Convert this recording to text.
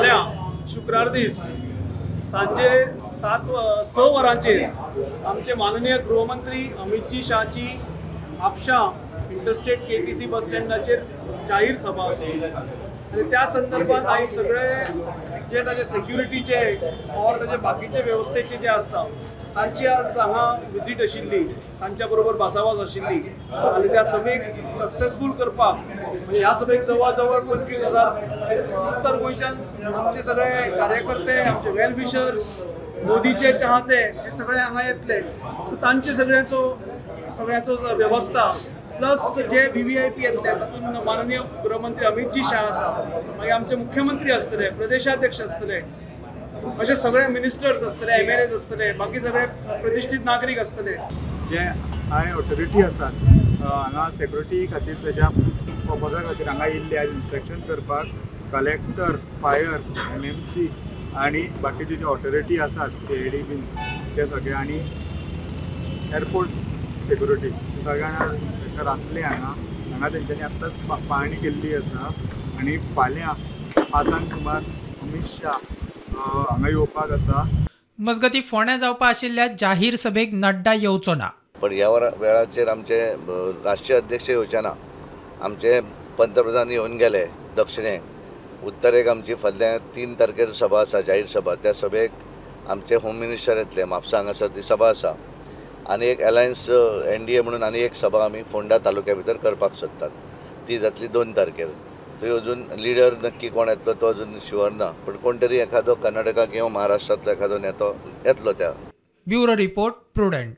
फाल्यां शुक्रार दीस सांजे 6 वरांचेर आमचे माननीय गृहमंत्री अमितजी शाहची म्हापशां इंटरस्टेट KTC बस स्टँडाचेर जाहीर सभा आसा आणि त्या संदर्भात आयज सगळे जे ताजे सेक्युरिटीचे और ताजे बाकीचे व्यवस्थेचे जे आसता तांची आज हांगा विजीट आशिल्ली, तांच्या बरोबर भासाभास आशिल्ली आणि त्या सभेक सक्सेसफूल करपाक म्हणजे ह्या सभेक जवळ जवळ 25,000 उत्तर गोंयच्यान आमचे सगळे कार्यकर्ते, आमचे वेल विशर्स, मोदीचे चाहते हे सगळे हांगा येतले. सो तांचे सगळ्याचो व्यवस्था प्लस जे VVIP येतले तातूंत माननीय गृहमंत्री अमितजी शाह आसा, मागीर आमचे मुख्यमंत्री आसतले, प्रदेशाध्यक्ष आसतले, अशे सगळे मिनिस्टर्स आसतले, MLAs आसतले, बाकी सगळे प्रतिष्ठीत नागरीक आसतले. जे हाय ऑथॉरिटी आसात हांगा सेक्युरिटी खातीर तेज्या पर्पजा खातीर हांगा येयल्ले आज इन्स्पेक्शन करपाक कलेक्टर, फायर, MMC आनी बाकीचे जे ऑथॉरिटी आसात CID बीन ते सगळे आनी एअरपोर्ट सेक्युरिटी सगळ्यांना इंस्पेक्टर आसले हांगा तेंच्यांनी आतांच पाहणी केल्ली आसा आनी फाल्यां 5 सुमार अमित शाह हांगा येवपाक आसा. मजगती फोंड्या जावपा आशिल्ल्या जाहीर सभेक नड्डा येवचो ना. पण ह्या वेळाचेर आमचे राष्ट्रीय अध्यक्ष येवचे ना. आमचे पंतप्रधान येवन गेले दक्षिणेक. उत्तरेक आमची फाल्यां 3 तारखेर सभा आसा, जाहीर सभा. त्या सभेक आमचे होम मिनिस्टर येतले. म्हापसा हांगासर ती सभा आसा आनी एक अलायन्स NDA म्हणून आनी एक सभा आमी फोंडा तालुक्या भितर करपाक सोदतात. ती जातली 2 तारखेर. थंय अजून लिडर नक्की कोण येतलो तो अजून शुअर ना, पण कोण तरी एखादो कर्नाटका किंवा महाराष्ट्रांतलो एखादो नेतो येतलो त्या. Bureau report, prudent.